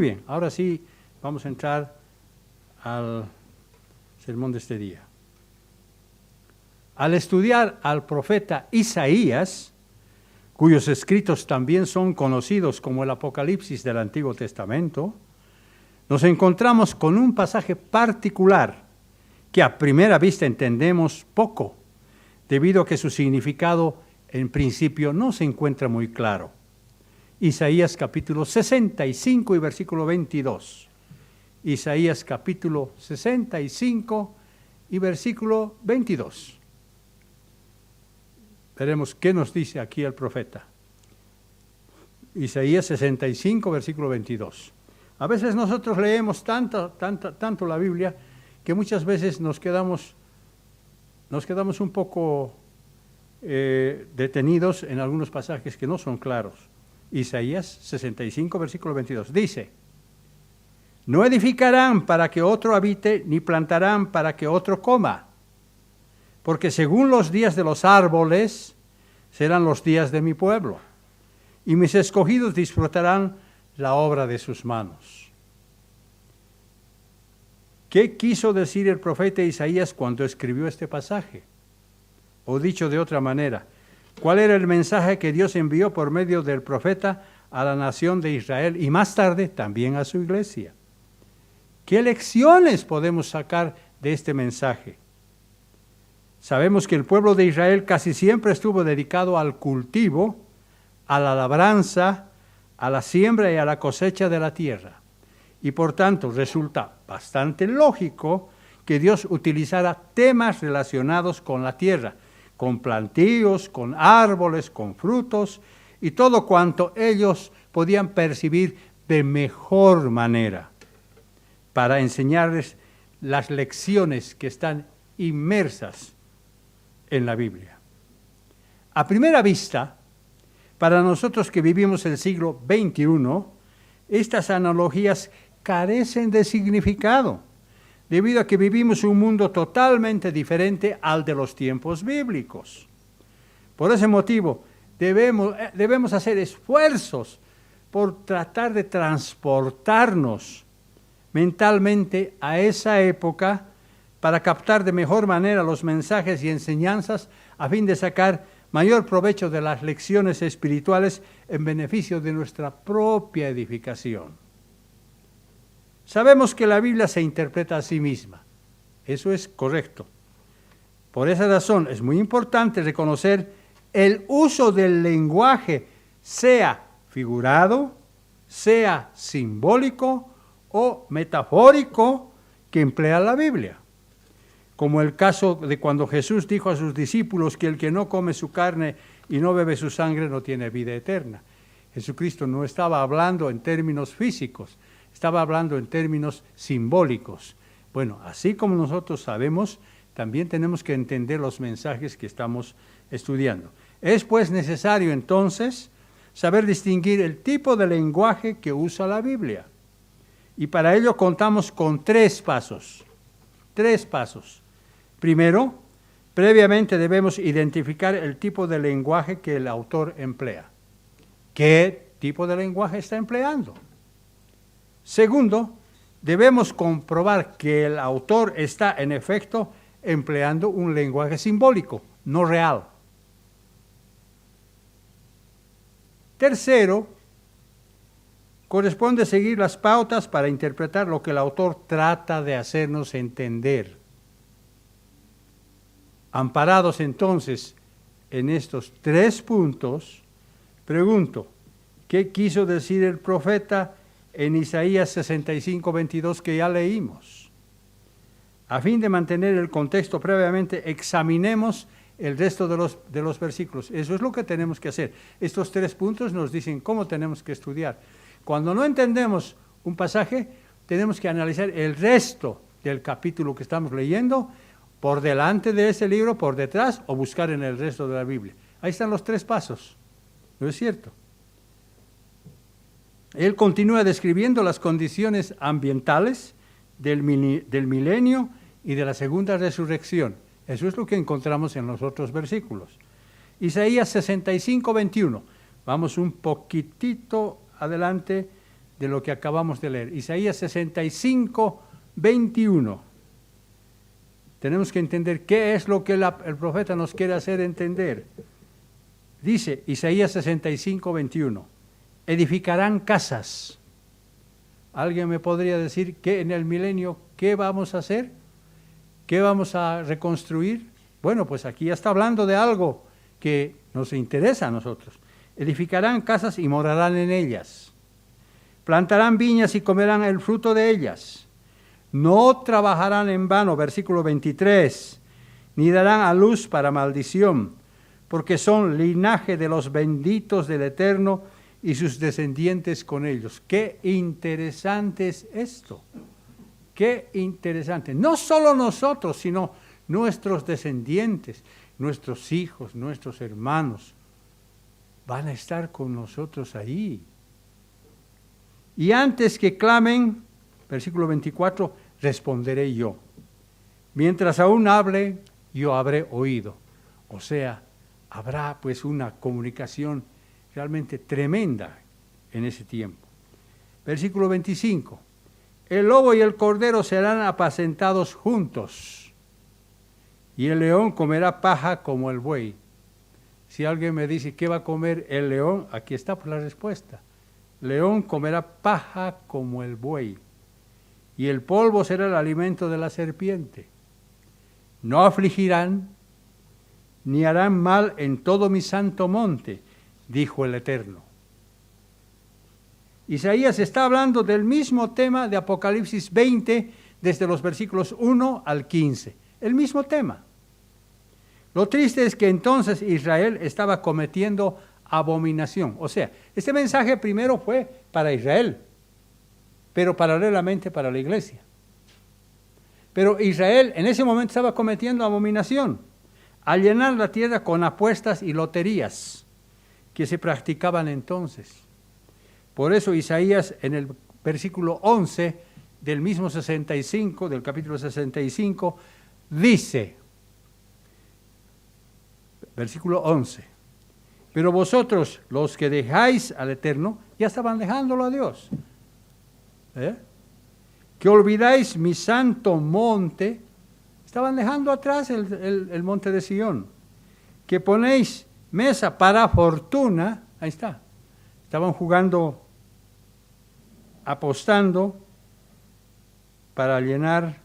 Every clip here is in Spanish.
Bien, ahora sí vamos a entrar al sermón de este día. Al estudiar al profeta Isaías, cuyos escritos también son conocidos como el Apocalipsis del Antiguo Testamento, nos encontramos con un pasaje particular que a primera vista entendemos poco, debido a que su significado en principio no se encuentra muy claro. Isaías capítulo 65 y versículo 22. Isaías capítulo 65 y versículo 22. Veremos qué nos dice aquí el profeta. Isaías 65, versículo 22. A veces nosotros leemos tanto la Biblia que muchas veces nos quedamos un poco detenidos en algunos pasajes que no son claros. Isaías 65, versículo 22. Dice: no edificarán para que otro habite, ni plantarán para que otro coma, porque según los días de los árboles serán los días de mi pueblo, y mis escogidos disfrutarán la obra de sus manos. ¿Qué quiso decir el profeta Isaías cuando escribió este pasaje? O dicho de otra manera, ¿cuál era el mensaje que Dios envió por medio del profeta a la nación de Israel y más tarde también a su iglesia? ¿Qué lecciones podemos sacar de este mensaje? Sabemos que el pueblo de Israel casi siempre estuvo dedicado al cultivo, a la labranza, a la siembra y a la cosecha de la tierra. Y por tanto resulta bastante lógico que Dios utilizara temas relacionados con la tierra, con plantíos, con árboles, con frutos y todo cuanto ellos podían percibir de mejor manera para enseñarles las lecciones que están inmersas en la Biblia. A primera vista, para nosotros que vivimos el siglo XXI, estas analogías carecen de significado, debido a que vivimos un mundo totalmente diferente al de los tiempos bíblicos. Por ese motivo, debemos hacer esfuerzos por tratar de transportarnos mentalmente a esa época para captar de mejor manera los mensajes y enseñanzas a fin de sacar mayor provecho de las lecciones espirituales en beneficio de nuestra propia edificación. Sabemos que la Biblia se interpreta a sí misma. Eso es correcto. Por esa razón es muy importante reconocer el uso del lenguaje, sea figurado, sea simbólico o metafórico, que emplea la Biblia. Como el caso de cuando Jesús dijo a sus discípulos que el que no come su carne y no bebe su sangre no tiene vida eterna. Jesucristo no estaba hablando en términos físicos, estaba hablando en términos simbólicos. Bueno, así como nosotros sabemos, también tenemos que entender los mensajes que estamos estudiando. Es pues necesario entonces saber distinguir el tipo de lenguaje que usa la Biblia. Y para ello contamos con tres pasos. Primero, previamente debemos identificar el tipo de lenguaje que el autor emplea. ¿Qué tipo de lenguaje está empleando? Segundo, debemos comprobar que el autor está en efecto empleando un lenguaje simbólico, no real. Tercero, corresponde seguir las pautas para interpretar lo que el autor trata de hacernos entender. Amparados entonces en estos tres puntos, pregunto, ¿qué quiso decir el profeta en Isaías 65, 22 que ya leímos? A fin de mantener el contexto previamente, examinemos el resto de los versículos. Eso es lo que tenemos que hacer. Estos tres puntos nos dicen cómo tenemos que estudiar. Cuando no entendemos un pasaje, tenemos que analizar el resto del capítulo que estamos leyendo, por delante de ese libro, por detrás, o buscar en el resto de la Biblia. Ahí están los tres pasos. ¿No es cierto? Él continúa describiendo las condiciones ambientales del milenio y de la segunda resurrección. Eso es lo que encontramos en los otros versículos. Isaías 65, 21. Vamos un poquitito adelante de lo que acabamos de leer. Isaías 65, 21. Tenemos que entender qué es lo que el profeta nos quiere hacer entender. Dice Isaías 65, 21. Edificarán casas. ¿Alguien me podría decir que en el milenio qué vamos a hacer? ¿Qué vamos a reconstruir? Bueno, pues aquí ya está hablando de algo que nos interesa a nosotros. Edificarán casas y morarán en ellas. Plantarán viñas y comerán el fruto de ellas. No trabajarán en vano, versículo 23, ni darán a luz para maldición, porque son linaje de los benditos del Eterno y sus descendientes con ellos. Qué interesante es esto. Qué interesante. No solo nosotros, sino nuestros descendientes, nuestros hijos, nuestros hermanos, van a estar con nosotros ahí. Y antes que clamen, versículo 24, responderé yo. Mientras aún hable, yo habré oído. O sea, habrá pues una comunicación realmente tremenda en ese tiempo. Versículo 25. El lobo y el cordero serán apacentados juntos, y el león comerá paja como el buey. Si alguien me dice, ¿qué va a comer el león? Aquí está la respuesta. León comerá paja como el buey, y el polvo será el alimento de la serpiente. No afligirán, ni harán mal en todo mi santo monte, dijo el Eterno. Isaías está hablando del mismo tema de Apocalipsis 20, desde los versículos 1 al 15. El mismo tema. Lo triste es que entonces Israel estaba cometiendo abominación. O sea, este mensaje primero fue para Israel, pero paralelamente para la iglesia. Pero Israel en ese momento estaba cometiendo abominación al llenar la tierra con apuestas y loterías que se practicaban entonces. Por eso Isaías en el versículo 11 del mismo 65, del capítulo 65, dice, versículo 11, pero vosotros, los que dejáis al Eterno, ya estaban dejándolo a Dios, que olvidáis mi santo monte, estaban dejando atrás el monte de Sión, que ponéis mesa para fortuna, ahí está, estaban jugando, apostando para llenarse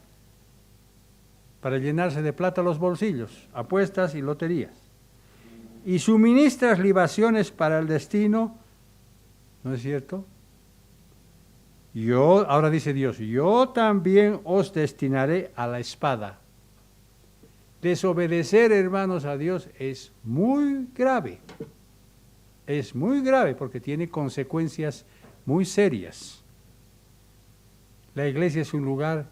de plata los bolsillos, apuestas y loterías. Y suministras libaciones para el destino, ¿no es cierto? Ahora dice Dios, yo también os destinaré a la espada. Desobedecer, hermanos, a Dios es muy grave. Es muy grave porque tiene consecuencias muy serias. La iglesia es un lugar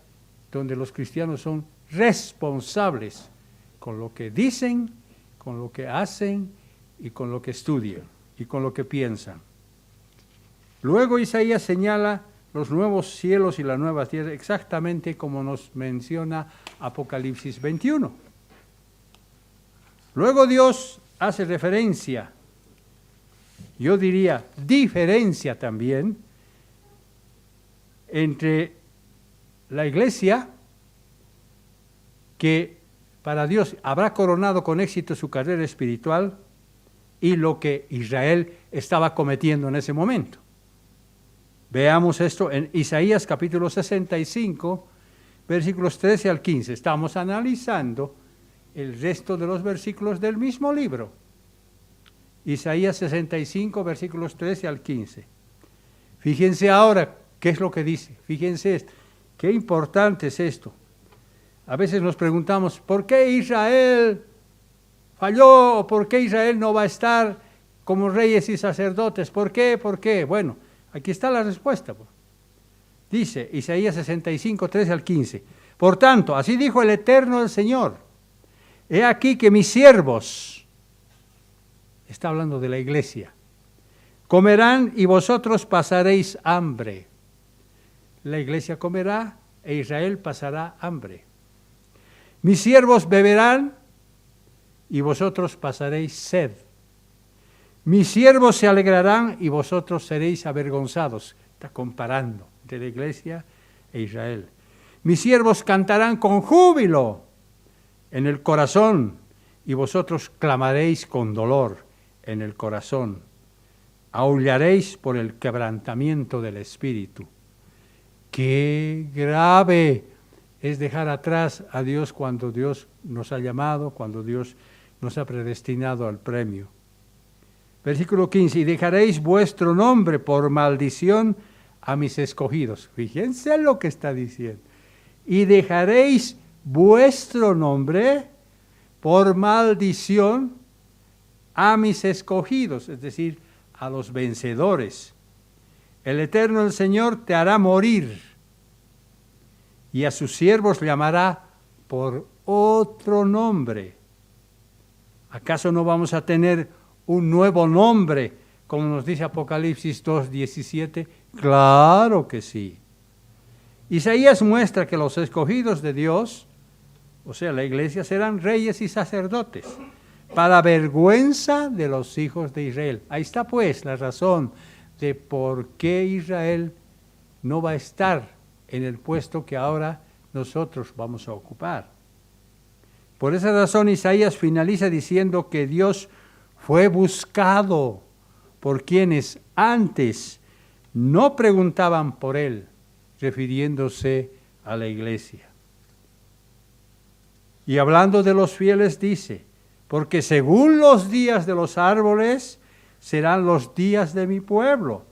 donde los cristianos son responsables con lo que dicen, con lo que hacen y con lo que estudian y con lo que piensan. Luego Isaías señala los nuevos cielos y la nueva tierra exactamente como nos menciona Apocalipsis 21. Luego Dios hace referencia, yo diría diferencia también, entre la iglesia, que para Dios habrá coronado con éxito su carrera espiritual, y lo que Israel estaba cometiendo en ese momento. Veamos esto en Isaías capítulo 65, versículos 13 al 15. Estamos analizando el resto de los versículos del mismo libro. Isaías 65, versículos 13 al 15. Fíjense ahora qué es lo que dice. Fíjense esto. Qué importante es esto. A veces nos preguntamos, ¿por qué Israel falló? ¿O por qué Israel no va a estar como reyes y sacerdotes? ¿Por qué? ¿Por qué? Bueno, aquí está la respuesta. Dice Isaías 65, 13 al 15. Por tanto, así dijo el Eterno el Señor. He aquí que mis siervos, está hablando de la iglesia, comerán y vosotros pasaréis hambre. La iglesia comerá e Israel pasará hambre. Mis siervos beberán y vosotros pasaréis sed. Mis siervos se alegrarán y vosotros seréis avergonzados. Está comparando entre la iglesia e Israel. Mis siervos cantarán con júbilo en el corazón, y vosotros clamaréis con dolor en el corazón. Aullaréis por el quebrantamiento del espíritu. Qué grave es dejar atrás a Dios cuando Dios nos ha llamado, cuando Dios nos ha predestinado al premio. Versículo 15, y dejaréis vuestro nombre por maldición a mis escogidos. Fíjense lo que está diciendo. Y dejaréis vuestro nombre por maldición a mis escogidos, es decir, a los vencedores. El Eterno, el Señor, te hará morir, y a sus siervos llamará por otro nombre. ¿Acaso no vamos a tener un nuevo nombre, como nos dice Apocalipsis 2:17? Claro que sí. Isaías muestra que los escogidos de Dios, o sea, la iglesia, serán reyes y sacerdotes, para vergüenza de los hijos de Israel. Ahí está pues la razón de por qué Israel no va a estar en el puesto que ahora nosotros vamos a ocupar. Por esa razón Isaías finaliza diciendo que Dios fue buscado por quienes antes no preguntaban por él, refiriéndose a la iglesia. Y hablando de los fieles dice, porque según los días de los árboles serán los días de mi pueblo,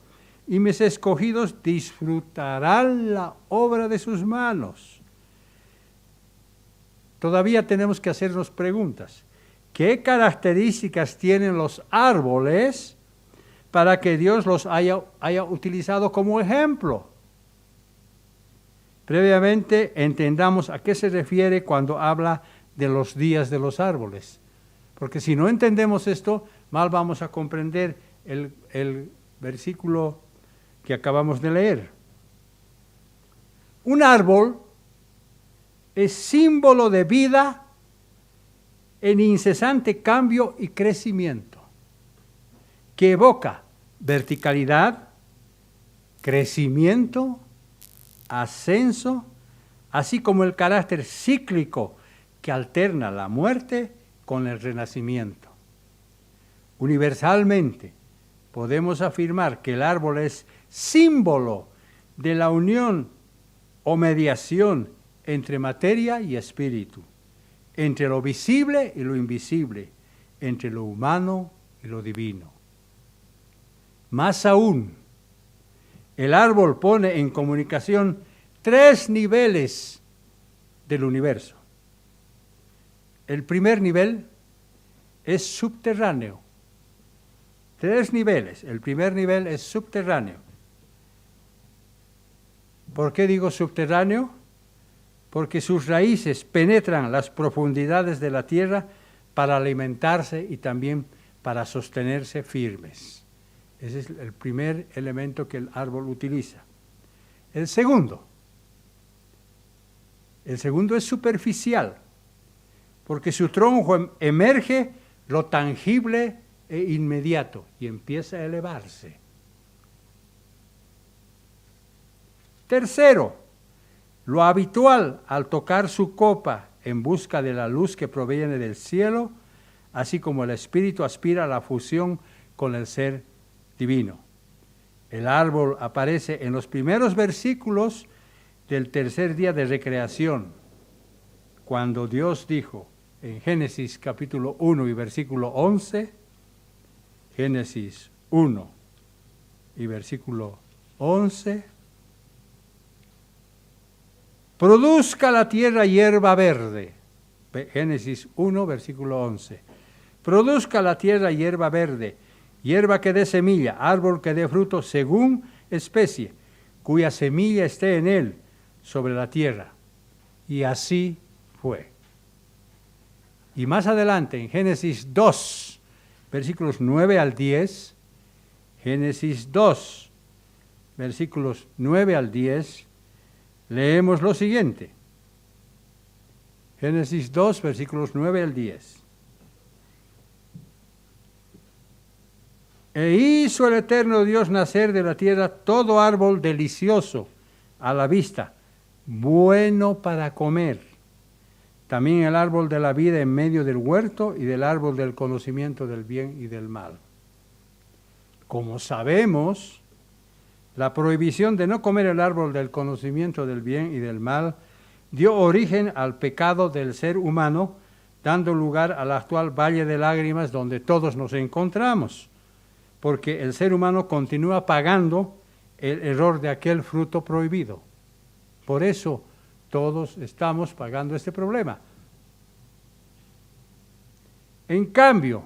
y mis escogidos disfrutarán la obra de sus manos. Todavía tenemos que hacernos preguntas. ¿Qué características tienen los árboles para que Dios los haya utilizado como ejemplo? Previamente entendamos a qué se refiere cuando habla de los días de los árboles. Porque si no entendemos esto, mal vamos a comprender el versículo que acabamos de leer. Un árbol es símbolo de vida en incesante cambio y crecimiento, que evoca verticalidad, crecimiento, ascenso, así como el carácter cíclico que alterna la muerte con el renacimiento. Universalmente, podemos afirmar que el árbol es símbolo de la unión o mediación entre materia y espíritu, entre lo visible y lo invisible, entre lo humano y lo divino. Más aún, el árbol pone en comunicación 3 niveles del universo. El primer nivel es subterráneo. 3 niveles. El primer nivel es subterráneo. ¿Por qué digo subterráneo? Porque sus raíces penetran las profundidades de la tierra para alimentarse y también para sostenerse firmes. Ese es el primer elemento que el árbol utiliza. El segundo es superficial, porque su tronco emerge lo tangible e inmediato y empieza a elevarse. Tercero, lo habitual al tocar su copa en busca de la luz que proviene del cielo, así como el espíritu aspira a la fusión con el ser divino. El árbol aparece en los primeros versículos del tercer día de recreación, cuando Dios dijo en Génesis capítulo 1 y versículo 11, Génesis 1 y versículo 11, produzca la tierra hierba verde. Génesis 1, versículo 11. Produzca la tierra hierba verde, hierba que dé semilla, árbol que dé fruto según especie, cuya semilla esté en él sobre la tierra. Y así fue. Y más adelante, en Génesis 2, versículos 9 al 10, Génesis 2, versículos 9 al 10, leemos lo siguiente. Génesis 2, versículos 9 al 10. E hizo el eterno Dios nacer de la tierra todo árbol delicioso a la vista, bueno para comer. También el árbol de la vida en medio del huerto y del árbol del conocimiento del bien y del mal. Como sabemos, la prohibición de no comer el árbol del conocimiento del bien y del mal dio origen al pecado del ser humano, dando lugar al actual valle de lágrimas donde todos nos encontramos, porque el ser humano continúa pagando el error de aquel fruto prohibido. Por eso todos estamos pagando este problema. En cambio,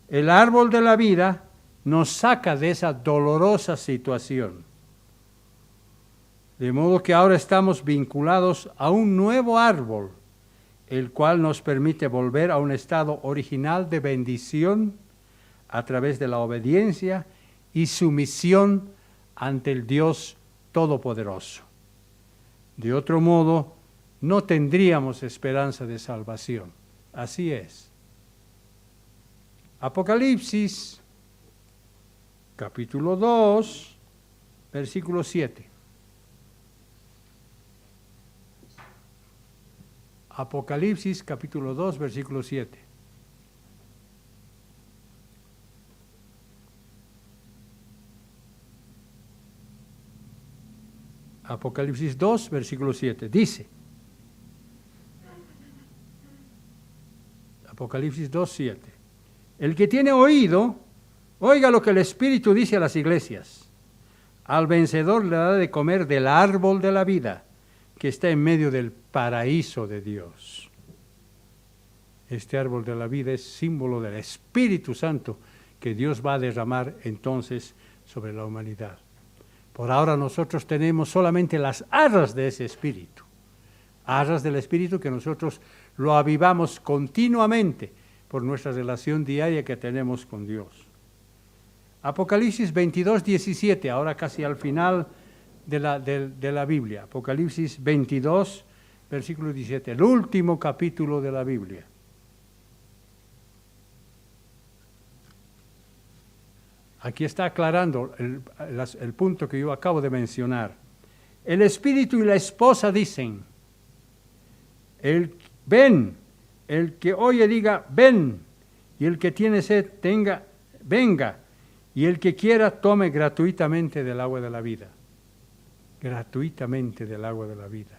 el árbol de la vida nos saca de esa dolorosa situación. De modo que ahora estamos vinculados a un nuevo árbol, el cual nos permite volver a un estado original de bendición a través de la obediencia y sumisión ante el Dios Todopoderoso. De otro modo, no tendríamos esperanza de salvación. Así es. Apocalipsis, capítulo 2, versículo 7. Apocalipsis, capítulo 2, versículo 7. Apocalipsis 2, versículo 7. Dice, Apocalipsis 2, 7. El que tiene oído, oiga lo que el Espíritu dice a las iglesias. Al vencedor le da de comer del árbol de la vida, que está en medio del paraíso de Dios. Este árbol de la vida es símbolo del Espíritu Santo que Dios va a derramar entonces sobre la humanidad. Por ahora nosotros tenemos solamente las arras de ese Espíritu, arras del Espíritu que nosotros lo avivamos continuamente por nuestra relación diaria que tenemos con Dios. Apocalipsis 22, 17, ahora casi al final de la Biblia. Apocalipsis 22, versículo 17, el último capítulo de la Biblia. Aquí está aclarando el punto que yo acabo de mencionar. El espíritu y la esposa dicen, ven, el que oye diga, ven, y el que tiene sed, venga, y el que quiera tome gratuitamente del agua de la vida. Gratuitamente del agua de la vida.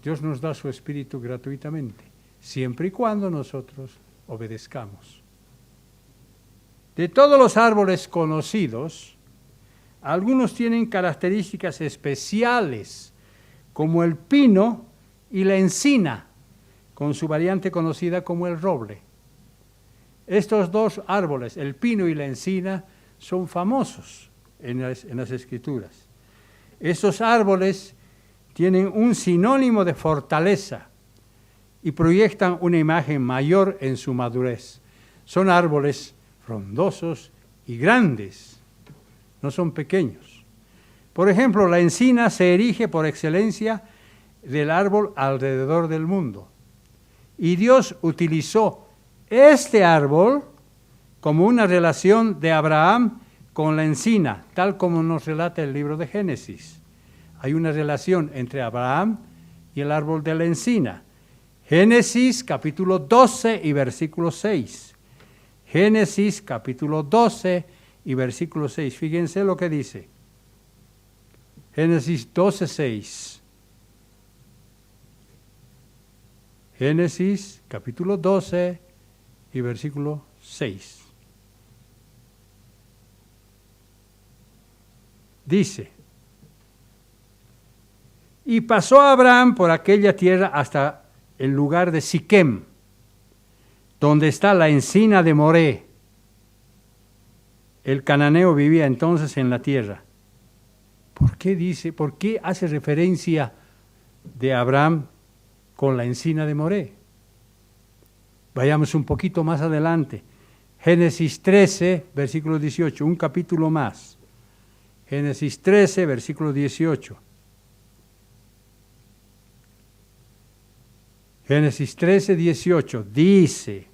Dios nos da su espíritu gratuitamente, siempre y cuando nosotros obedezcamos. De todos los árboles conocidos, algunos tienen características especiales, como el pino y la encina, con su variante conocida como el roble. Estos dos árboles, el pino y la encina, son famosos en las Escrituras. Estos árboles tienen un sinónimo de fortaleza y proyectan una imagen mayor en su madurez. Son árboles frondosos y grandes, no son pequeños. Por ejemplo, la encina se erige por excelencia del árbol alrededor del mundo. Y Dios utilizó este árbol como una relación de Abraham con la encina, tal como nos relata el libro de Génesis. Hay una relación entre Abraham y el árbol de la encina. Génesis capítulo 12 y versículo 6. Génesis capítulo 12 y versículo 6. Fíjense lo que dice. Génesis 12, 6. Génesis capítulo 12 y versículo 6. Dice, y pasó Abraham por aquella tierra hasta el lugar de Siquem, donde está la encina de Moré. El cananeo vivía entonces en la tierra. ¿Por qué hace referencia de Abraham con la encina de Moré? Vayamos un poquito más adelante. Génesis 13, versículo 18, un capítulo más. Génesis 13, versículo 18. Génesis 13, 18 dice,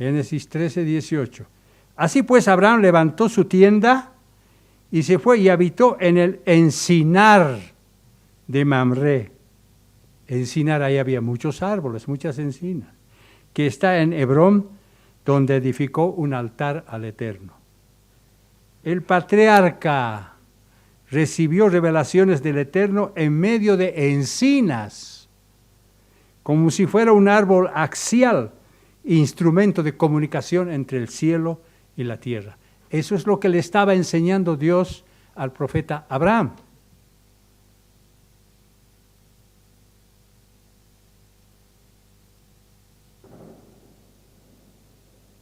Génesis 13, 18. Así pues, Abraham levantó su tienda y se fue y habitó en el encinar de Mamré. Encinar, ahí había muchos árboles, muchas encinas, que está en Hebrón, donde edificó un altar al Eterno. El patriarca recibió revelaciones del Eterno en medio de encinas, como si fuera un árbol axial, instrumento de comunicación entre el cielo y la tierra. Eso es lo que le estaba enseñando Dios al profeta Abraham.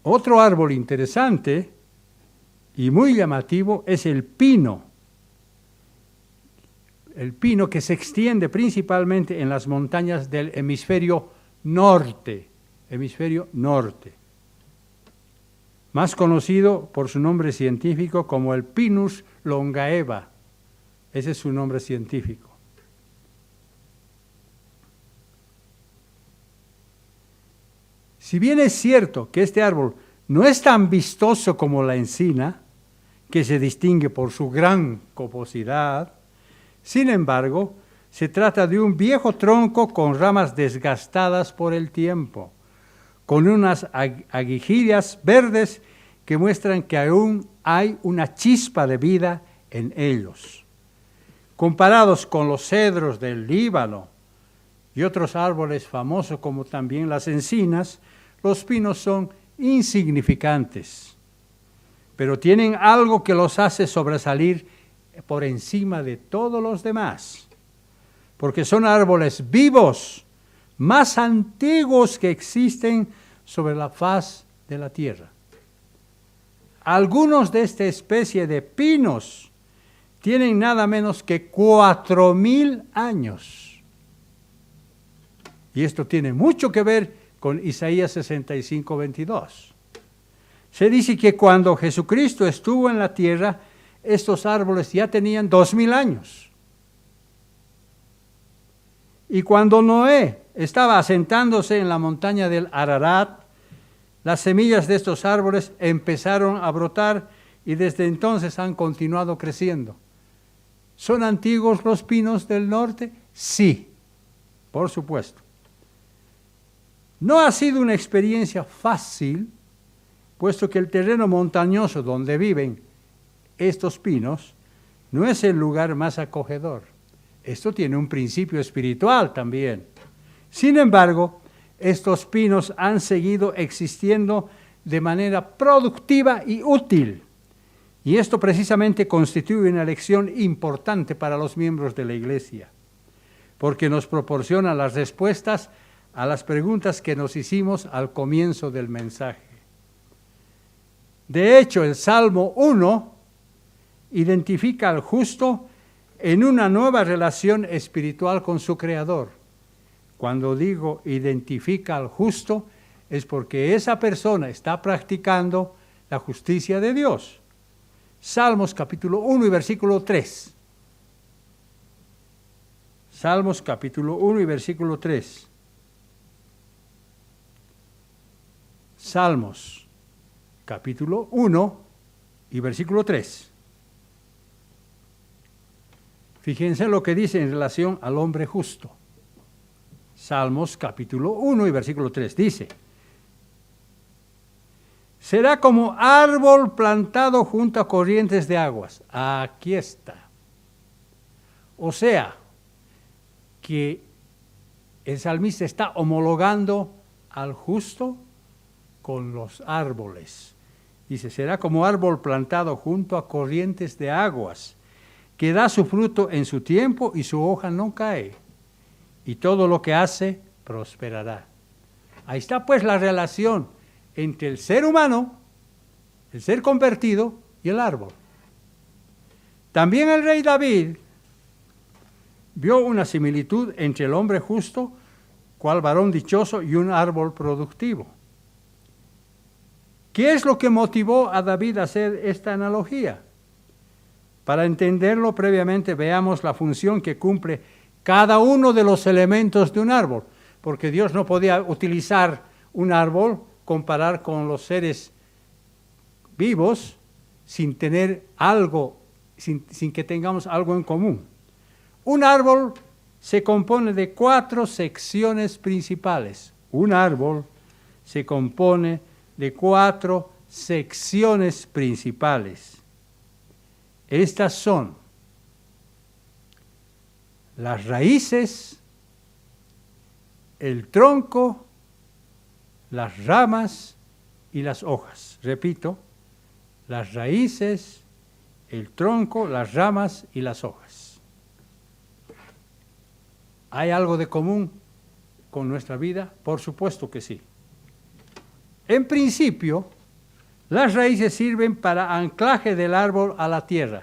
Otro árbol interesante y muy llamativo es el pino. El pino que se extiende principalmente en las montañas del hemisferio norte. Más conocido por su nombre científico como el Pinus longaeva. Ese es su nombre científico. Si bien es cierto que este árbol no es tan vistoso como la encina, que se distingue por su gran coposidad, sin embargo, se trata de un viejo tronco con ramas desgastadas por el tiempo, con unas aguijillas verdes que muestran que aún hay una chispa de vida en ellos. Comparados con los cedros del Líbano y otros árboles famosos como también las encinas, los pinos son insignificantes, pero tienen algo que los hace sobresalir por encima de todos los demás, porque son árboles vivos, más antiguos que existen sobre la faz de la tierra. Algunos de esta especie de pinos tienen nada menos que 4,000 años. Y esto tiene mucho que ver con Isaías 65, 22. Se dice que cuando Jesucristo estuvo en la tierra, estos árboles ya tenían 2,000 años. Y cuando Noé estaba asentándose en la montaña del Ararat, las semillas de estos árboles empezaron a brotar y desde entonces han continuado creciendo. ¿Son antiguos los pinos del norte? Sí, por supuesto. No ha sido una experiencia fácil, puesto que el terreno montañoso donde viven estos pinos no es el lugar más acogedor. Esto tiene un principio espiritual también. Sin embargo, estos pinos han seguido existiendo de manera productiva y útil. Y esto precisamente constituye una lección importante para los miembros de la Iglesia, porque nos proporciona las respuestas a las preguntas que nos hicimos al comienzo del mensaje. De hecho, el Salmo 1 identifica al justo en una nueva relación espiritual con su Creador. Cuando digo identifica al justo, es porque esa persona está practicando la justicia de Dios. Salmos capítulo 1 y versículo 3. Salmos capítulo 1 y versículo 3. Salmos capítulo 1 y versículo 3. Fíjense lo que dice en relación al hombre justo. Salmos capítulo 1 y versículo 3 dice: será como árbol plantado junto a corrientes de aguas. Aquí está. O sea, que el salmista está homologando al justo con los árboles. Dice, será como árbol plantado junto a corrientes de aguas, que da su fruto en su tiempo y su hoja no cae, y todo lo que hace prosperará. Ahí está pues la relación entre el ser humano, el ser convertido y el árbol. También el rey David vio una similitud entre el hombre justo, cual varón dichoso, y un árbol productivo. ¿Qué es lo que motivó a David a hacer esta analogía? Para entenderlo previamente, veamos la función que cumple cada uno de los elementos de un árbol, porque Dios no podía utilizar un árbol comparar con los seres vivos sin tener algo, sin que tengamos algo en común. Un árbol se compone de 4 secciones principales. Un árbol se compone de 4 secciones principales. Estas son las raíces, el tronco, las ramas y las hojas. Repito, las raíces, el tronco, las ramas y las hojas. ¿Hay algo de común con nuestra vida? Por supuesto que sí. En principio, las raíces sirven para anclaje del árbol a la tierra,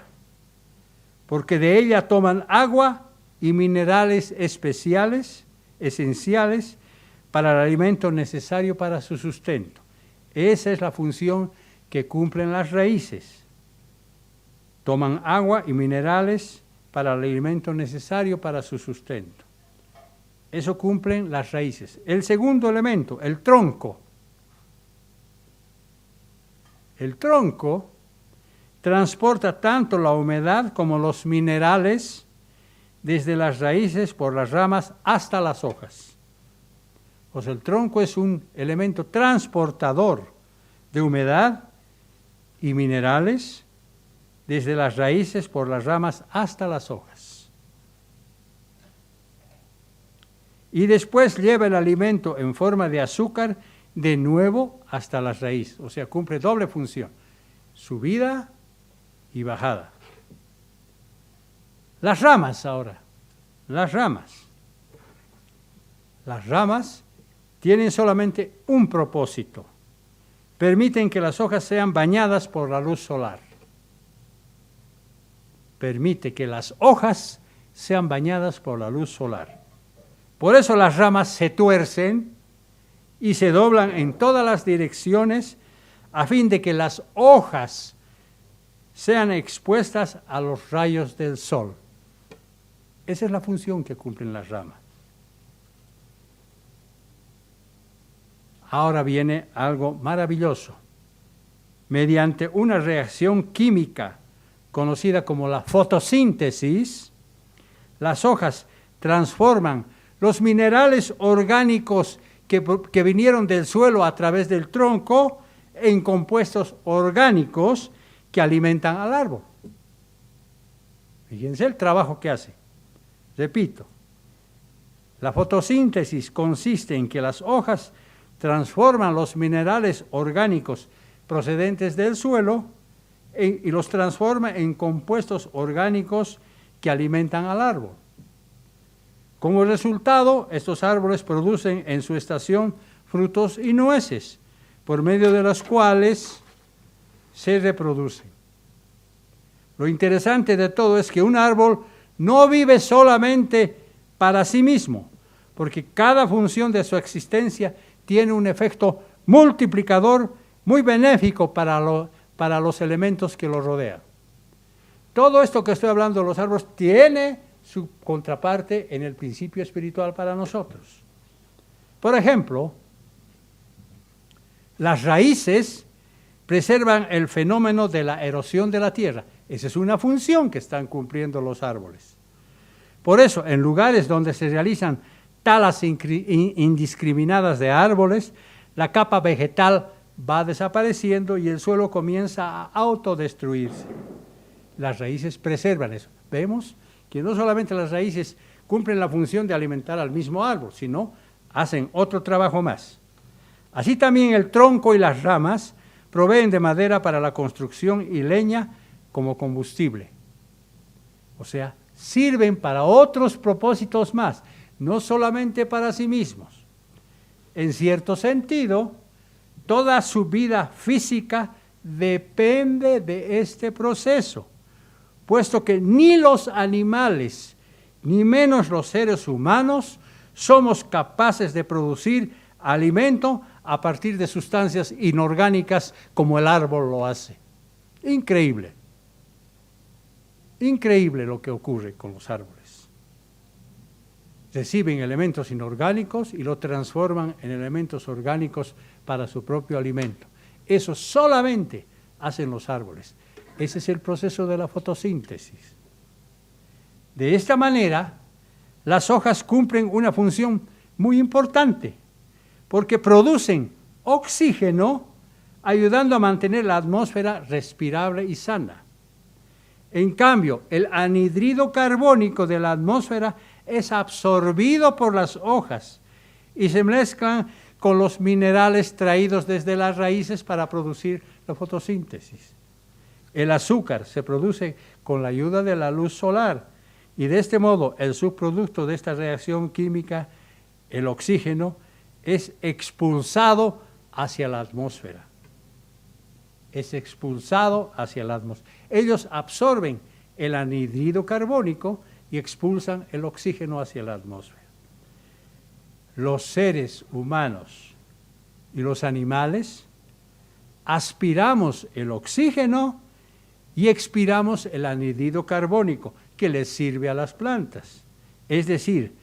porque de ella toman agua y minerales especiales, esenciales, para el alimento necesario para su sustento. Esa es la función que cumplen las raíces. Toman agua y minerales para el alimento necesario para su sustento. Eso cumplen las raíces. El segundo elemento, el tronco. El tronco transporta tanto la humedad como los minerales desde las raíces por las ramas hasta las hojas. Pues el tronco es un elemento transportador de humedad y minerales desde las raíces por las ramas hasta las hojas. Y después lleva el alimento en forma de azúcar de nuevo hasta las raíces. O sea, cumple doble función, subida y bajada. Las ramas ahora, las ramas. Las ramas tienen solamente un propósito. Permiten que las hojas sean bañadas por la luz solar. Permite que las hojas sean bañadas por la luz solar. Por eso las ramas se tuercen y se doblan en todas las direcciones a fin de que las hojas sean expuestas a los rayos del sol. Esa es la función que cumplen las ramas. Ahora viene algo maravilloso. Mediante una reacción química conocida como la fotosíntesis, las hojas transforman los minerales orgánicos que vinieron del suelo a través del tronco en compuestos orgánicos que alimentan al árbol. Fíjense el trabajo que hace. Repito, la fotosíntesis consiste en que las hojas transforman los minerales orgánicos procedentes del suelo y los transforma en compuestos orgánicos que alimentan al árbol. Como resultado, estos árboles producen en su estación frutos y nueces, por medio de los cuales se reproducen. Lo interesante de todo es que un árbol no vive solamente para sí mismo, porque cada función de su existencia tiene un efecto multiplicador muy benéfico para los elementos que lo rodean. Todo esto que estoy hablando de los árboles tiene su contraparte en el principio espiritual para nosotros. Por ejemplo, las raíces preservan el fenómeno de la erosión de la tierra. Esa es una función que están cumpliendo los árboles. Por eso, en lugares donde se realizan talas indiscriminadas de árboles, la capa vegetal va desapareciendo y el suelo comienza a autodestruirse. Las raíces preservan eso. Vemos que no solamente las raíces cumplen la función de alimentar al mismo árbol, sino hacen otro trabajo más. Así también el tronco y las ramas proveen de madera para la construcción y leña como combustible. O sea, sirven para otros propósitos más, no solamente para sí mismos. En cierto sentido, toda su vida física depende de este proceso, puesto que ni los animales, ni menos los seres humanos, somos capaces de producir alimento a partir de sustancias inorgánicas como el árbol lo hace. Increíble. Increíble lo que ocurre con los árboles. reciben elementos inorgánicos y lo transforman en elementos orgánicos para su propio alimento. Eso solamente hacen los árboles. Ese es el proceso de la fotosíntesis. De esta manera, las hojas cumplen una función muy importante, porque producen oxígeno, ayudando a mantener la atmósfera respirable y sana. En cambio, el anhídrido carbónico de la atmósfera es absorbido por las hojas y se mezclan con los minerales traídos desde las raíces para producir la fotosíntesis. El azúcar se produce con la ayuda de la luz solar y de este modo el subproducto de esta reacción química, el oxígeno, es expulsado hacia la atmósfera. Es expulsado hacia la atmósfera. Ellos absorben el anhídrido carbónico y expulsan el oxígeno hacia la atmósfera. Los seres humanos y los animales aspiramos el oxígeno y expiramos el anhídrido carbónico que les sirve a las plantas. Es decir,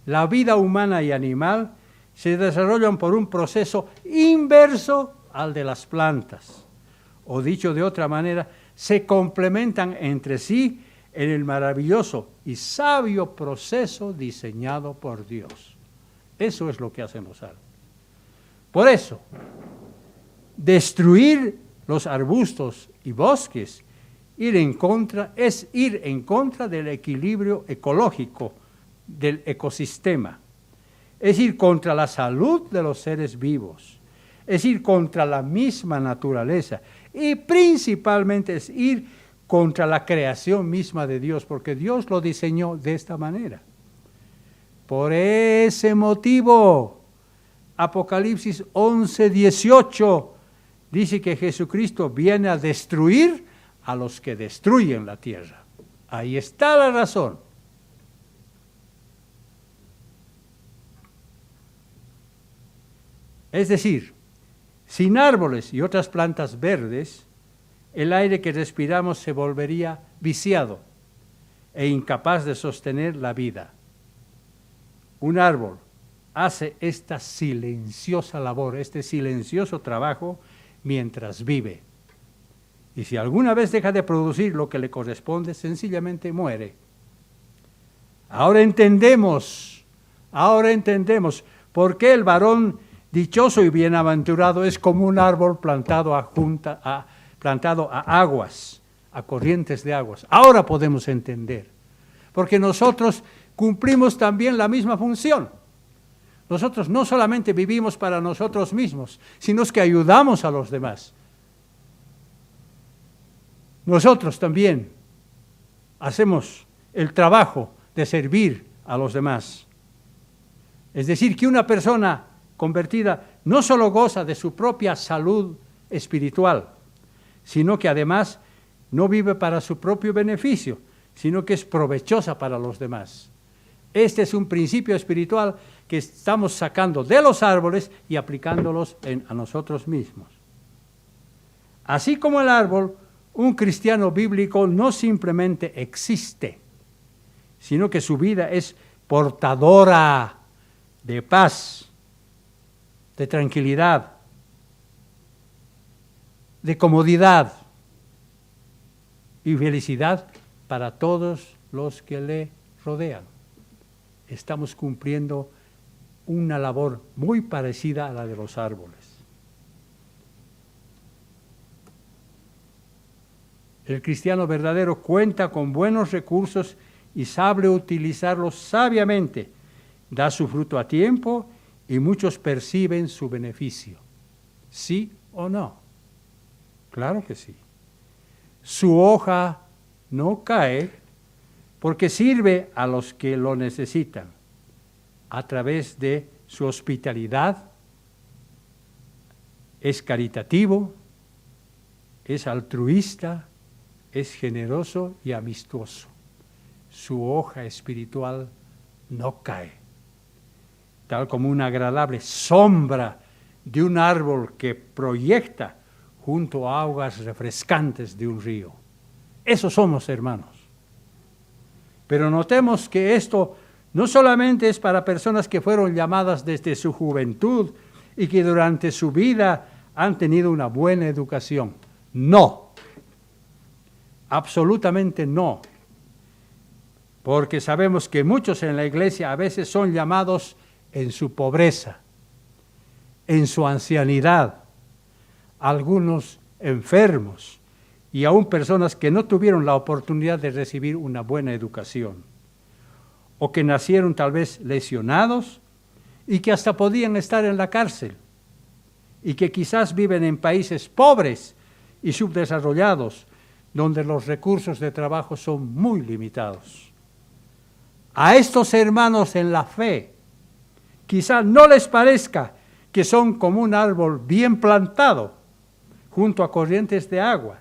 la vida humana y animal se desarrollan por un proceso inverso al de las plantas. O dicho de otra manera, se complementan entre sí en el maravilloso y sabio proceso diseñado por Dios. Eso es lo que hacen los árboles. Por eso, destruir los arbustos y bosques es ir en contra del equilibrio ecológico del ecosistema. Es ir contra la salud de los seres vivos. Es ir contra la misma naturaleza. Y principalmente es ir contra la creación misma de Dios, porque Dios lo diseñó de esta manera. Por ese motivo, Apocalipsis 11:18 dice que Jesucristo viene a destruir a los que destruyen la tierra. Ahí está la razón. Es decir, sin árboles y otras plantas verdes, el aire que respiramos se volvería viciado e incapaz de sostener la vida. Un árbol hace esta silenciosa labor, este silencioso trabajo mientras vive. Y si alguna vez deja de producir lo que le corresponde, sencillamente muere. Ahora entendemos por qué el varón dichoso y bienaventurado es como un árbol plantado a aguas, a corrientes de aguas. Ahora podemos entender, porque nosotros cumplimos también la misma función. Nosotros no solamente vivimos para nosotros mismos, sino que ayudamos a los demás. Nosotros también hacemos el trabajo de servir a los demás. Es decir, que una persona convertida no solo goza de su propia salud espiritual, sino que además no vive para su propio beneficio, sino que es provechosa para los demás. Este es un principio espiritual que estamos sacando de los árboles y aplicándolos a nosotros mismos. Así como el árbol, un cristiano bíblico no simplemente existe, sino que su vida es portadora de paz, de tranquilidad, de comodidad y felicidad para todos los que le rodean. Estamos cumpliendo una labor muy parecida a la de los árboles. El cristiano verdadero cuenta con buenos recursos y sabe utilizarlos sabiamente. Da su fruto a tiempo y muchos perciben su beneficio. ¿Sí o no? Claro que sí. Su hoja no cae porque sirve a los que lo necesitan a través de su hospitalidad. Es caritativo, es altruista, es generoso y amistoso. Su hoja espiritual no cae, tal como una agradable sombra de un árbol que proyecta junto a aguas refrescantes de un río. Eso somos, hermanos. Pero notemos que esto no solamente es para personas que fueron llamadas desde su juventud y que durante su vida han tenido una buena educación. No, absolutamente no. Porque sabemos que muchos en la iglesia a veces son llamados en su pobreza, en su ancianidad, algunos enfermos y aún personas que no tuvieron la oportunidad de recibir una buena educación o que nacieron tal vez lesionados y que hasta podían estar en la cárcel y que quizás viven en países pobres y subdesarrollados donde los recursos de trabajo son muy limitados. A estos hermanos en la fe, quizás no les parezca que son como un árbol bien plantado junto a corrientes de agua,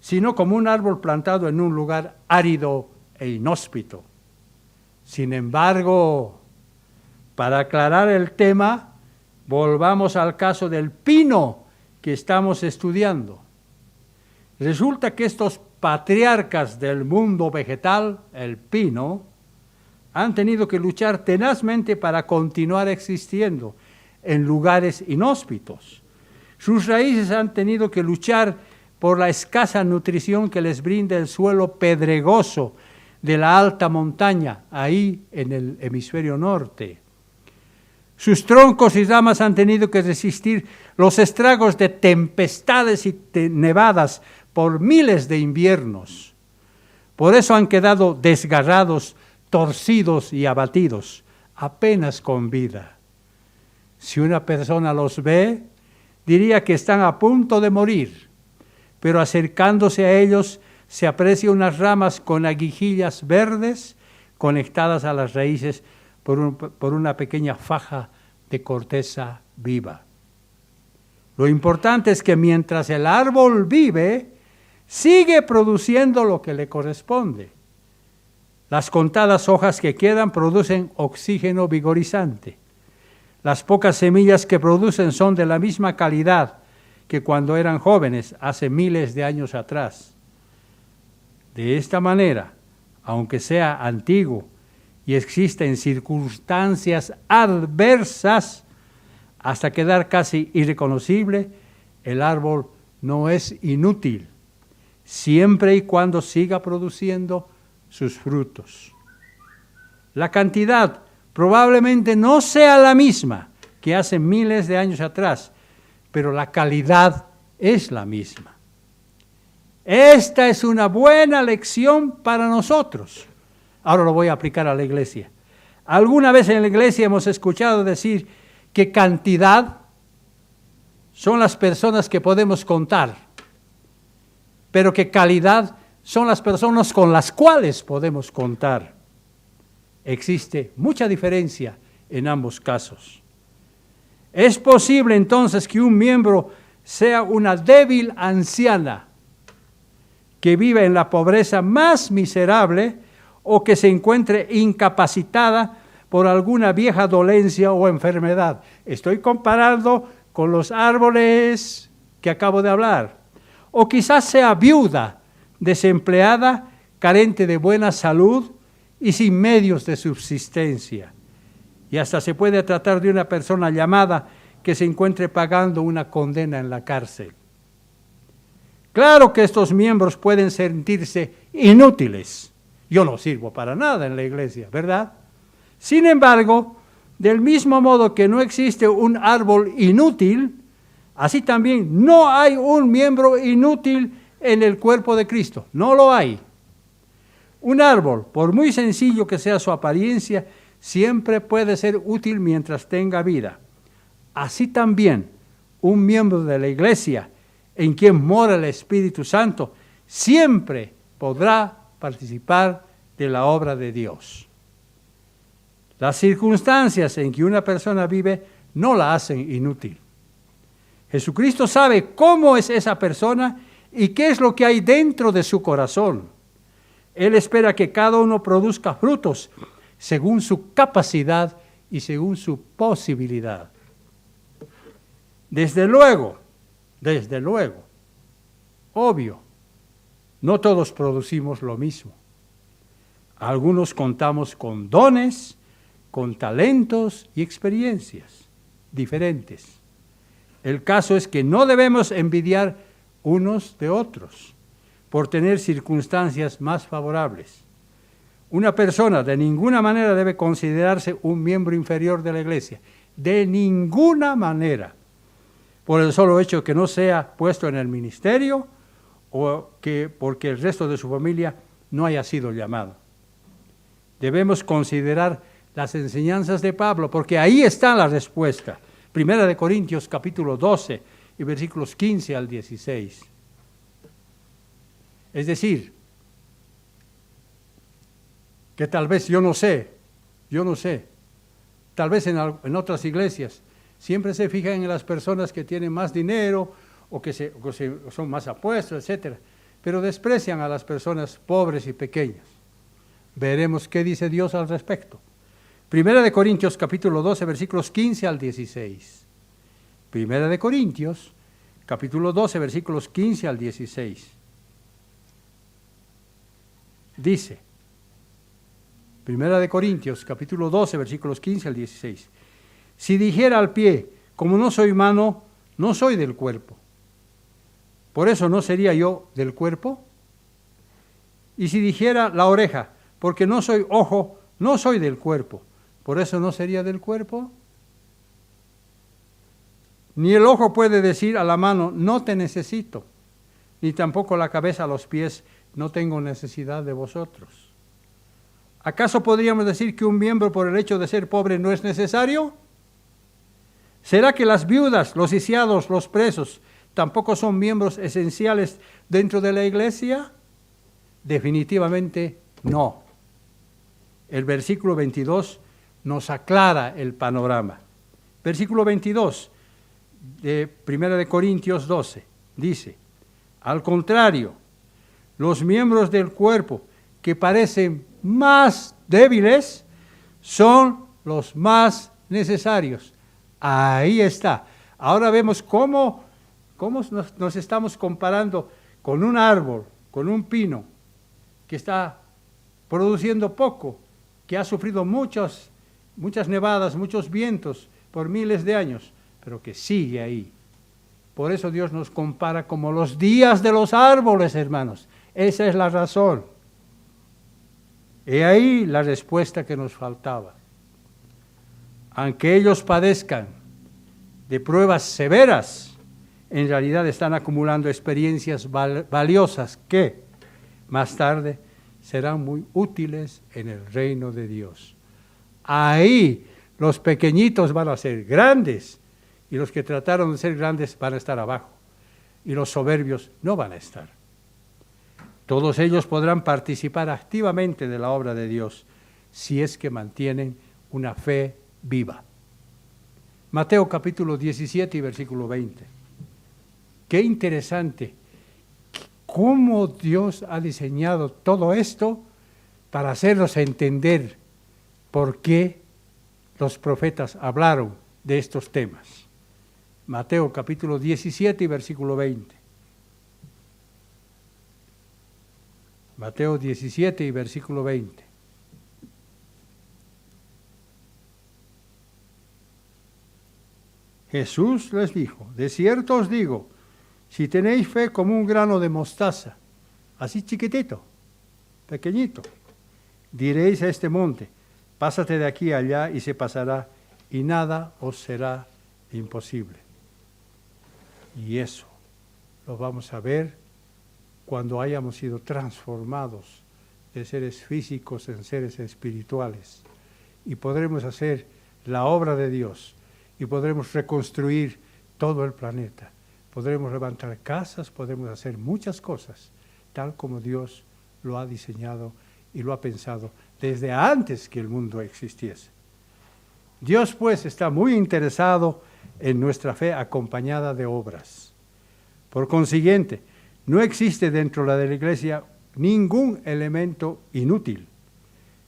sino como un árbol plantado en un lugar árido e inhóspito. Sin embargo, para aclarar el tema, volvamos al caso del pino que estamos estudiando. Resulta que estos patriarcas del mundo vegetal, el pino, han tenido que luchar tenazmente para continuar existiendo en lugares inhóspitos. Sus raíces han tenido que luchar por la escasa nutrición que les brinda el suelo pedregoso de la alta montaña, ahí en el hemisferio norte. Sus troncos y ramas han tenido que resistir los estragos de tempestades y nevadas por miles de inviernos. Por eso han quedado desgarrados, torcidos y abatidos, apenas con vida. Si una persona los ve, diría que están a punto de morir, pero acercándose a ellos se aprecia unas ramas con aguijillas verdes conectadas a las raíces por una pequeña faja de corteza viva. Lo importante es que mientras el árbol vive, sigue produciendo lo que le corresponde. Las contadas hojas que quedan producen oxígeno vigorizante. Las pocas semillas que producen son de la misma calidad que cuando eran jóvenes, hace miles de años atrás. De esta manera, aunque sea antiguo y exista en circunstancias adversas, hasta quedar casi irreconocible, el árbol no es inútil, siempre y cuando siga produciendo sus frutos. La cantidad probablemente no sea la misma que hace miles de años atrás, pero la calidad es la misma. Esta es una buena lección para nosotros. Ahora lo voy a aplicar a la iglesia. Alguna vez en la iglesia hemos escuchado decir que cantidad son las personas que podemos contar, pero que calidad son las personas con las cuales podemos contar. Existe mucha diferencia en ambos casos. Es posible entonces que un miembro sea una débil anciana que vive en la pobreza más miserable o que se encuentre incapacitada por alguna vieja dolencia o enfermedad. Estoy comparando con los árboles que acabo de hablar. O quizás sea viuda, desempleada, carente de buena salud y sin medios de subsistencia. Y hasta se puede tratar de una persona llamada que se encuentre pagando una condena en la cárcel. Claro que estos miembros pueden sentirse inútiles. Yo no sirvo para nada en la iglesia, ¿verdad? Sin embargo, del mismo modo que no existe un árbol inútil, así también no hay un miembro inútil en el cuerpo de Cristo. No lo hay. Un árbol, por muy sencillo que sea su apariencia, siempre puede ser útil mientras tenga vida. Así también, un miembro de la iglesia en quien mora el Espíritu Santo siempre podrá participar de la obra de Dios. Las circunstancias en que una persona vive no la hacen inútil. Jesucristo sabe cómo es esa persona y qué es lo que hay dentro de su corazón. Él espera que cada uno produzca frutos según su capacidad y según su posibilidad. Desde luego, obvio, no todos producimos lo mismo. Algunos contamos con dones, con talentos y experiencias diferentes. El caso es que no debemos envidiar unos de otros por tener circunstancias más favorables. Una persona de ninguna manera debe considerarse un miembro inferior de la iglesia, de ninguna manera, por el solo hecho de que no sea puesto en el ministerio o que porque el resto de su familia no haya sido llamado. Debemos considerar las enseñanzas de Pablo, porque ahí está la respuesta. Primera de Corintios capítulo 12 y versículos 15 al 16. Es decir, que tal vez yo no sé, tal vez en otras iglesias siempre se fijan en las personas que tienen más dinero o que son más apuestos, etc. Pero desprecian a las personas pobres y pequeñas. Veremos qué dice Dios al respecto. Primera de Corintios capítulo 12, versículos 15 al 16. Primera de Corintios capítulo 12, versículos 15 al 16. Dice, Primera de Corintios capítulo 12, versículos 15 al 16. Si dijera al pie, como no soy mano, no soy del cuerpo. ¿Por eso no sería yo del cuerpo? Y si dijera la oreja, porque no soy ojo, no soy del cuerpo. ¿Por eso no sería del cuerpo? Ni el ojo puede decir a la mano, no te necesito, ni tampoco la cabeza a los pies, no tengo necesidad de vosotros. ¿Acaso podríamos decir que un miembro por el hecho de ser pobre no es necesario? ¿Será que las viudas, los lisiados, los presos, tampoco son miembros esenciales dentro de la iglesia? Definitivamente no. El versículo 22 nos aclara el panorama. Versículo 22 de 1 Corintios 12 dice, al contrario, los miembros del cuerpo que parecen más débiles son los más necesarios. Ahí está. Ahora vemos cómo nos estamos comparando con un árbol, con un pino que está produciendo poco, que ha sufrido muchas nevadas, muchos vientos por miles de años, pero que sigue ahí. Por eso Dios nos compara como los días de los árboles, hermanos. Esa es la razón. He ahí la respuesta que nos faltaba. Aunque ellos padezcan de pruebas severas, en realidad están acumulando experiencias valiosas que más tarde serán muy útiles en el reino de Dios. Ahí los pequeñitos van a ser grandes y los que trataron de ser grandes van a estar abajo y los soberbios no van a estar. Todos ellos podrán participar activamente de la obra de Dios si es que mantienen una fe viva. Mateo capítulo 17 y versículo 20. Qué interesante cómo Dios ha diseñado todo esto para hacernos entender por qué los profetas hablaron de estos temas. Mateo capítulo 17 y versículo 20. Mateo 17 y versículo 20. Jesús les dijo, de cierto os digo, si tenéis fe como un grano de mostaza, así chiquitito, pequeñito, diréis a este monte, pásate de aquí a allá y se pasará, y nada os será imposible. Y eso lo vamos a ver cuando hayamos sido transformados de seres físicos en seres espirituales. Y podremos hacer la obra de Dios y podremos reconstruir todo el planeta. Podremos levantar casas, podremos hacer muchas cosas, tal como Dios lo ha diseñado y lo ha pensado desde antes que el mundo existiese. Dios, pues, está muy interesado en nuestra fe acompañada de obras. Por consiguiente, no existe dentro de la iglesia ningún elemento inútil.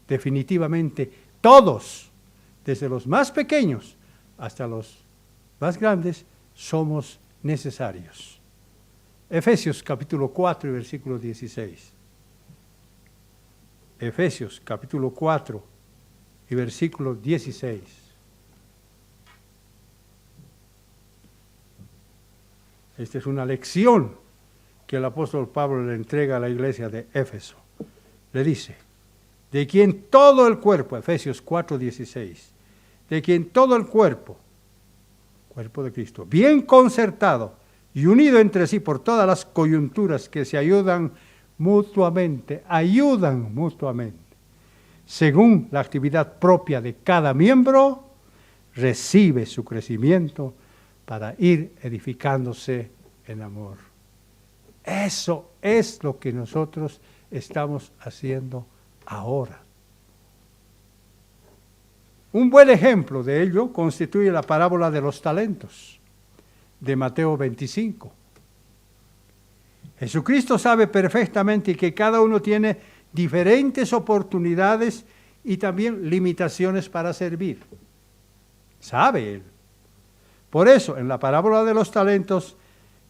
Definitivamente, todos, desde los más pequeños hasta los más grandes, somos necesarios. Efesios capítulo 4 y versículo 16. Efesios capítulo 4 y versículo 16. Esta es una lección que el apóstol Pablo le entrega a la iglesia de Éfeso. Le dice, de quien todo el cuerpo, Efesios 4:16, de quien todo el cuerpo de Cristo, bien concertado y unido entre sí por todas las coyunturas que se ayudan mutuamente, según la actividad propia de cada miembro, recibe su crecimiento para ir edificándose en amor. Eso es lo que nosotros estamos haciendo ahora. Un buen ejemplo de ello constituye la parábola de los talentos de Mateo 25. Jesucristo sabe perfectamente que cada uno tiene diferentes oportunidades y también limitaciones para servir. Sabe Él. Por eso, en la parábola de los talentos,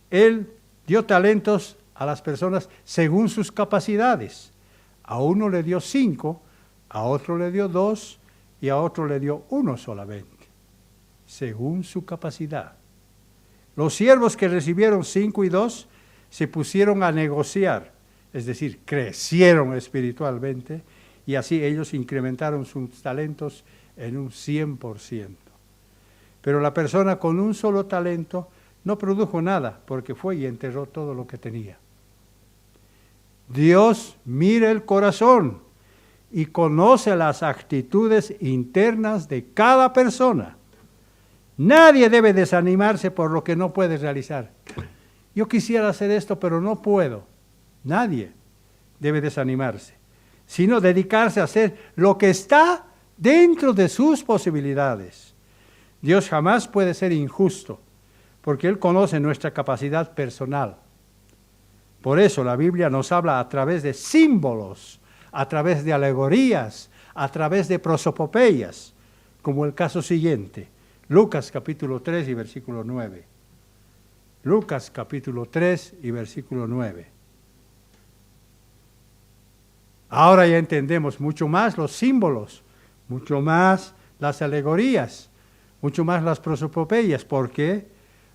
Él dio talentos a las personas según sus capacidades. A uno le dio 5, a otro le dio 2 y a otro le dio 1 solamente, según su capacidad. Los siervos que recibieron 5 y 2 se pusieron a negociar, es decir, crecieron espiritualmente y así ellos incrementaron sus talentos en un 100%. Pero la persona con un solo talento no produjo nada porque fue y enterró todo lo que tenía. Dios mira el corazón y conoce las actitudes internas de cada persona. Nadie debe desanimarse por lo que no puede realizar. Yo quisiera hacer esto, pero no puedo. Nadie debe desanimarse, sino dedicarse a hacer lo que está dentro de sus posibilidades. Dios jamás puede ser injusto, porque Él conoce nuestra capacidad personal. Por eso la Biblia nos habla a través de símbolos, a través de alegorías, a través de prosopopeyas, como el caso siguiente, Lucas capítulo 3 y versículo 9. Lucas capítulo 3 y versículo 9. Ahora ya entendemos mucho más los símbolos, mucho más las alegorías, mucho más las prosopopeyas. ¿Por qué?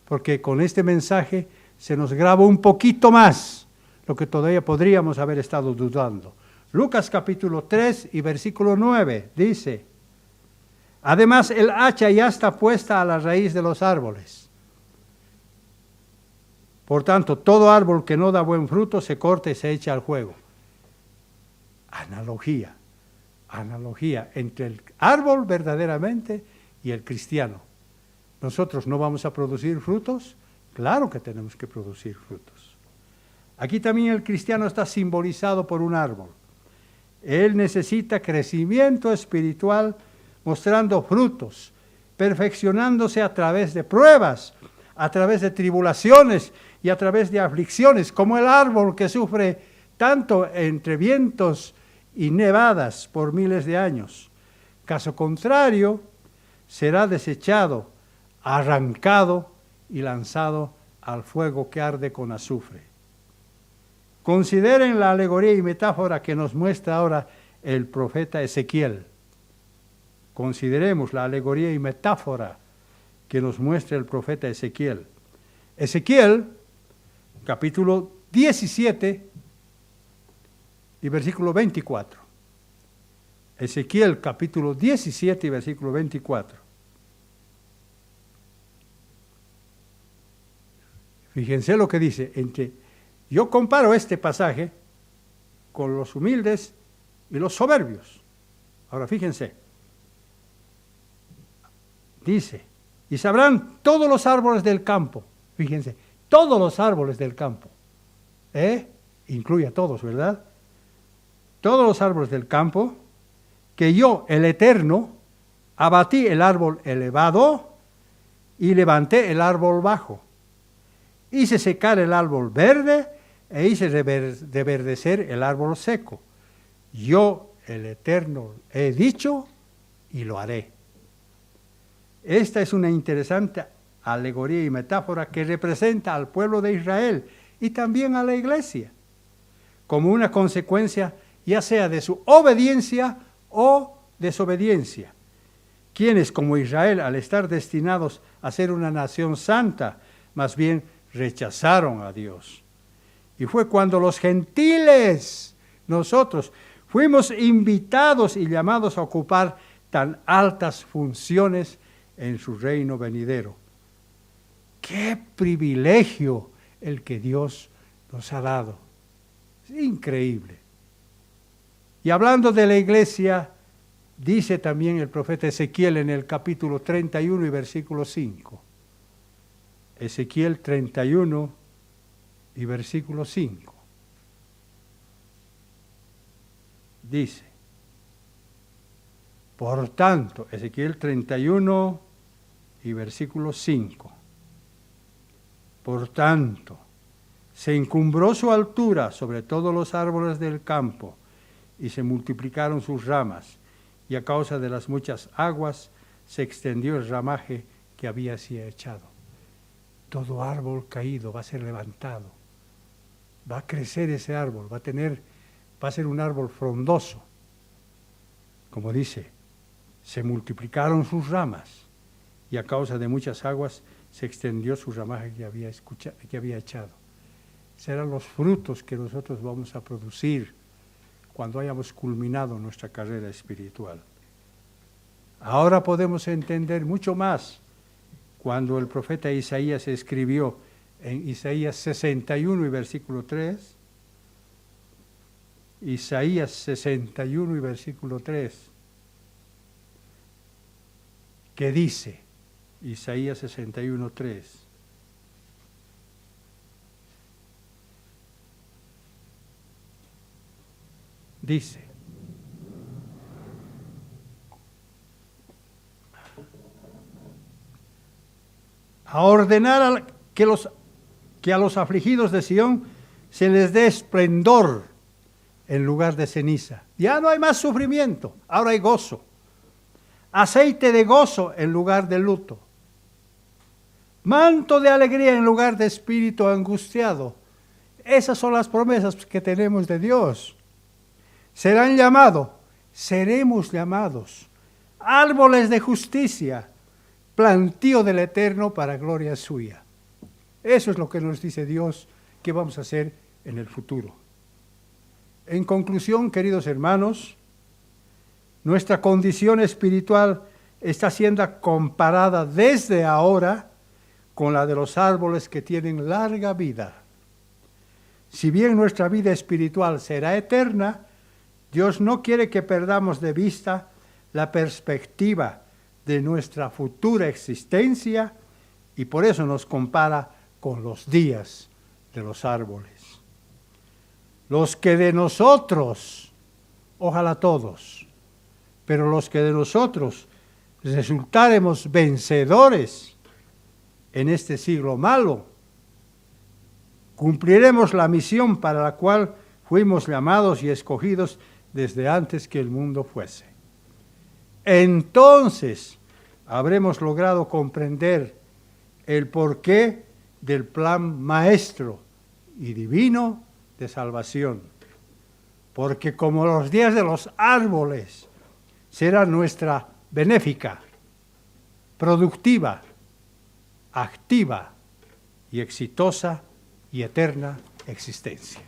Porque con este mensaje se nos graba un poquito más lo que todavía podríamos haber estado dudando. Lucas capítulo 3 y versículo 9 dice, además el hacha ya está puesta a la raíz de los árboles. Por tanto, todo árbol que no da buen fruto se corta y se echa al fuego. Analogía entre el árbol verdaderamente y el cristiano. ¿Nosotros no vamos a producir frutos? Claro que tenemos que producir frutos. Aquí también el cristiano está simbolizado por un árbol. Él necesita crecimiento espiritual, mostrando frutos, perfeccionándose a través de pruebas, a través de tribulaciones y a través de aflicciones, como el árbol que sufre tanto entre vientos y nevadas por miles de años. Caso contrario, será desechado, arrancado y lanzado al fuego que arde con azufre. Consideren la alegoría y metáfora que nos muestra ahora el profeta Ezequiel. Consideremos la alegoría y metáfora que nos muestra el profeta Ezequiel. Ezequiel, capítulo 17 y versículo 24. Ezequiel, capítulo 17 y versículo 24. Fíjense lo que dice, yo comparo este pasaje con los humildes y los soberbios. Ahora fíjense, dice, y sabrán todos los árboles del campo, fíjense, todos los árboles del campo, incluye a todos, ¿verdad? Todos los árboles del campo, que yo, el Eterno, abatí el árbol elevado y levanté el árbol bajo. Hice secar el árbol verde e hice reverdecer el árbol seco. Yo, el Eterno, he dicho y lo haré. Esta es una interesante alegoría y metáfora que representa al pueblo de Israel y también a la iglesia, como una consecuencia ya sea de su obediencia o desobediencia. Quienes, como Israel, al estar destinados a ser una nación santa, más bien rechazaron a Dios. Y fue cuando los gentiles, nosotros, fuimos invitados y llamados a ocupar tan altas funciones en su reino venidero. ¡Qué privilegio el que Dios nos ha dado! Es increíble. Y hablando de la iglesia, dice también el profeta Ezequiel en el capítulo 31 y versículo 5. Ezequiel 31 y versículo 5. Dice, por tanto, Ezequiel 31 y versículo 5. Por tanto, se encumbró su altura sobre todos los árboles del campo y se multiplicaron sus ramas, y a causa de las muchas aguas se extendió el ramaje que había sido echado. Todo árbol caído va a ser levantado, va a crecer ese árbol, va a ser un árbol frondoso. Como dice, se multiplicaron sus ramas y a causa de muchas aguas se extendió su ramaje que había echado. Serán los frutos que nosotros vamos a producir cuando hayamos culminado nuestra carrera espiritual. Ahora podemos entender mucho más cuando el profeta Isaías escribió en Isaías 61 y versículo 3, Isaías 61 y versículo 3, que dice, Isaías 61, 3, dice, a ordenar que a los afligidos de Sión se les dé esplendor en lugar de ceniza. Ya no hay más sufrimiento, ahora hay gozo. Aceite de gozo en lugar de luto. Manto de alegría en lugar de espíritu angustiado. Esas son las promesas que tenemos de Dios. Serán llamados, seremos llamados, árboles de justicia, plantío del Eterno para gloria suya. Eso es lo que nos dice Dios que vamos a hacer en el futuro. En conclusión, queridos hermanos, nuestra condición espiritual está siendo comparada desde ahora con la de los árboles que tienen larga vida. Si bien nuestra vida espiritual será eterna, Dios no quiere que perdamos de vista la perspectiva de nuestra futura existencia y por eso nos compara con los días de los árboles. Los que de nosotros, ojalá todos, pero los que de nosotros resultaremos vencedores en este siglo malo, cumpliremos la misión para la cual fuimos llamados y escogidos desde antes que el mundo fuese. Entonces habremos logrado comprender el porqué del plan maestro y divino de salvación. Porque como los días de los árboles será nuestra benéfica, productiva, activa y exitosa y eterna existencia.